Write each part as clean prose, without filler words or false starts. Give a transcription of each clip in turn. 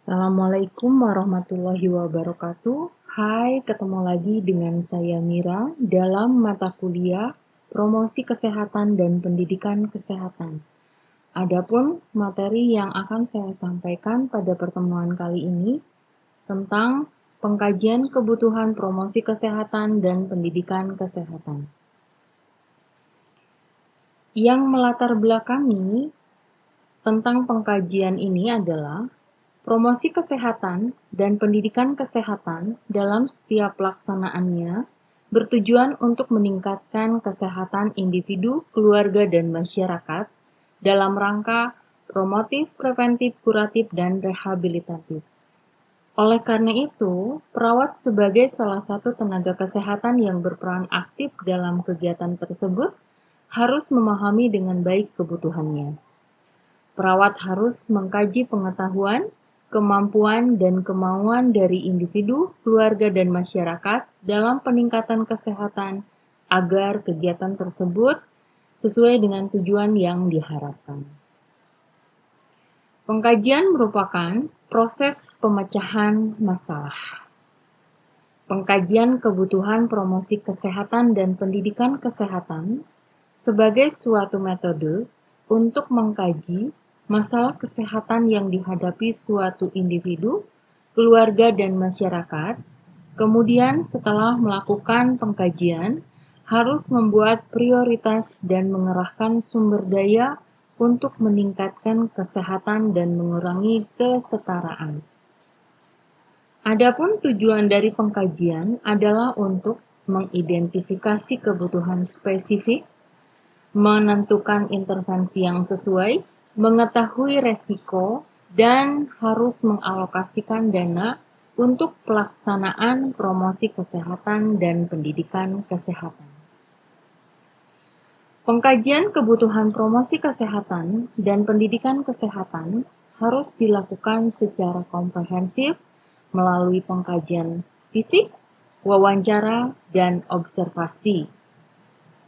Assalamualaikum warahmatullahi wabarakatuh. Hai, ketemu lagi dengan saya Mira dalam mata kuliah Promosi Kesehatan dan Pendidikan Kesehatan. Adapun materi yang akan saya sampaikan pada pertemuan kali ini tentang pengkajian kebutuhan promosi kesehatan dan pendidikan kesehatan. Yang melatar belakangi tentang pengkajian ini adalah promosi kesehatan dan pendidikan kesehatan dalam setiap pelaksanaannya bertujuan untuk meningkatkan kesehatan individu, keluarga, dan masyarakat dalam rangka promotif, preventif, kuratif, dan rehabilitatif. Oleh karena itu, perawat sebagai salah satu tenaga kesehatan yang berperan aktif dalam kegiatan tersebut harus memahami dengan baik kebutuhannya. Perawat harus mengkaji pengetahuan, kemampuan, dan kemauan dari individu, keluarga, dan masyarakat dalam peningkatan kesehatan agar kegiatan tersebut sesuai dengan tujuan yang diharapkan. Pengkajian merupakan proses pemecahan masalah. Pengkajian kebutuhan promosi kesehatan dan pendidikan kesehatan sebagai suatu metode untuk mengkaji masalah kesehatan yang dihadapi suatu individu, keluarga, dan masyarakat. Kemudian setelah melakukan pengkajian, harus membuat prioritas dan mengerahkan sumber daya untuk meningkatkan kesehatan dan mengurangi kesetaraan. Adapun tujuan dari pengkajian adalah untuk mengidentifikasi kebutuhan spesifik, menentukan intervensi yang sesuai, mengetahui resiko, dan harus mengalokasikan dana untuk pelaksanaan promosi kesehatan dan pendidikan kesehatan. Pengkajian kebutuhan promosi kesehatan dan pendidikan kesehatan harus dilakukan secara komprehensif melalui pengkajian fisik, wawancara, dan observasi.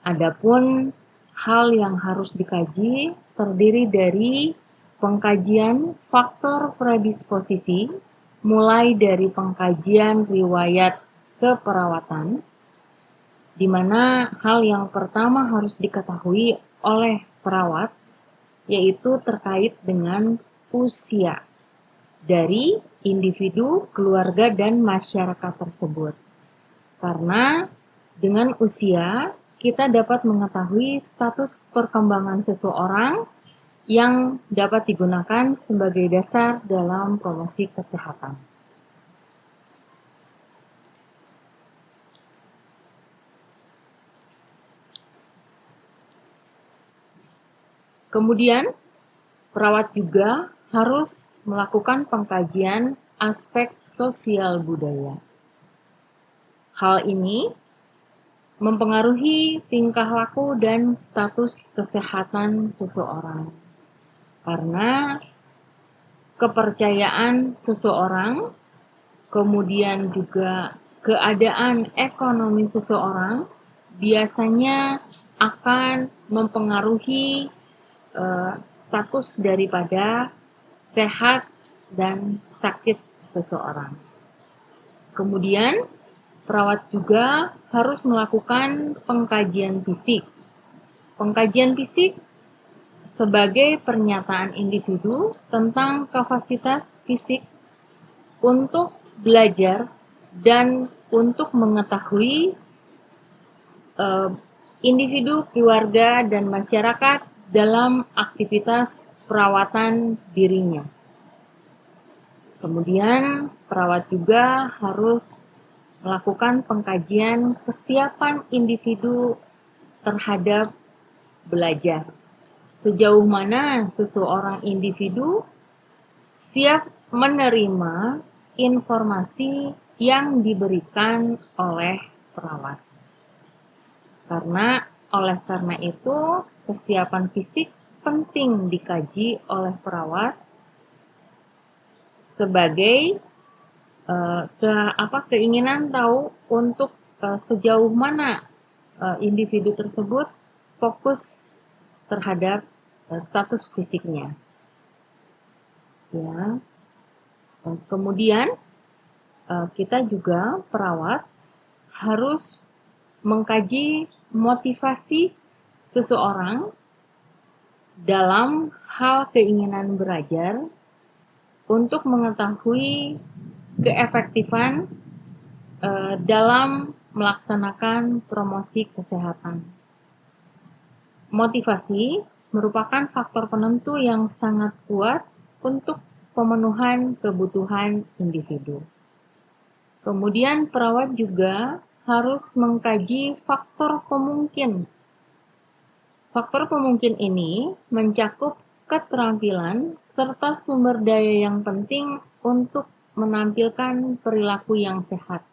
Adapun hal yang harus dikaji terdiri dari pengkajian faktor predisposisi, mulai dari pengkajian riwayat keperawatan, di mana hal yang pertama harus diketahui oleh perawat yaitu terkait dengan usia dari individu, keluarga, dan masyarakat tersebut. Karena dengan usia kita dapat mengetahui status perkembangan seseorang yang dapat digunakan sebagai dasar dalam promosi kesehatan. Kemudian, perawat juga harus melakukan pengkajian aspek sosial budaya. Hal ini mempengaruhi tingkah laku dan status kesehatan seseorang. Karena kepercayaan seseorang, kemudian juga keadaan ekonomi seseorang biasanya akan mempengaruhi status daripada sehat dan sakit seseorang. Kemudian, perawat juga harus melakukan pengkajian fisik. Pengkajian fisik sebagai pernyataan individu tentang kapasitas fisik untuk belajar dan untuk mengetahui individu, keluarga, dan masyarakat dalam aktivitas perawatan dirinya. Kemudian, perawat juga harus melakukan pengkajian kesiapan individu terhadap belajar. Sejauh mana seseorang individu siap menerima informasi yang diberikan oleh perawat. Oleh karena itu, kesiapan fisik penting dikaji oleh perawat sebagai keinginan tahu untuk sejauh mana individu tersebut fokus terhadap status fisiknya. Ya. Kemudian kita juga perawat harus mengkaji motivasi seseorang dalam hal keinginan belajar untuk mengetahui keefektifan dalam melaksanakan promosi kesehatan. Motivasi merupakan faktor penentu yang sangat kuat untuk pemenuhan kebutuhan individu. Kemudian perawat juga harus mengkaji faktor pemungkin. Faktor pemungkin ini mencakup keterampilan serta sumber daya yang penting untuk menampilkan perilaku yang sehat.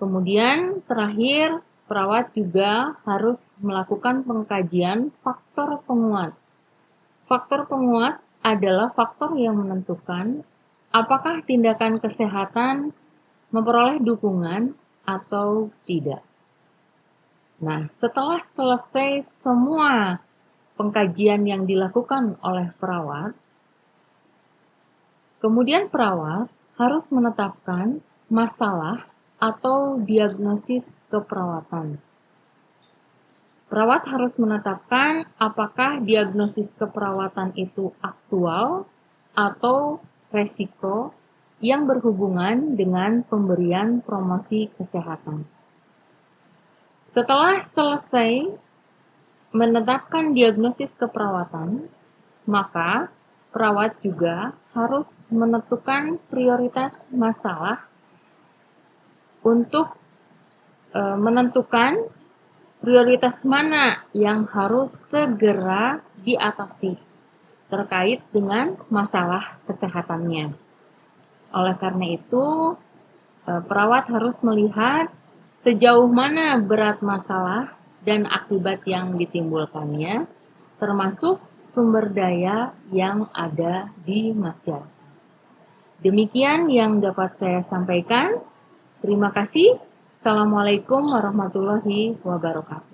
Kemudian terakhir, perawat juga harus melakukan pengkajian faktor penguat. Faktor penguat adalah faktor yang menentukan apakah tindakan kesehatan memperoleh dukungan atau tidak. Nah, setelah selesai semua pengkajian yang dilakukan oleh perawat, kemudian perawat harus menetapkan masalah atau diagnosis keperawatan. Perawat harus menetapkan apakah diagnosis keperawatan itu aktual atau resiko yang berhubungan dengan pemberian promosi kesehatan. Setelah selesai menetapkan diagnosis keperawatan, maka perawat juga harus menentukan prioritas masalah untuk menentukan prioritas mana yang harus segera diatasi terkait dengan masalah kesehatannya. Oleh karena itu, perawat harus melihat sejauh mana berat masalah dan akibat yang ditimbulkannya, termasuk sumber daya yang ada di masyarakat. Demikian yang dapat saya sampaikan. Terima kasih. Assalamualaikum warahmatullahi wabarakatuh.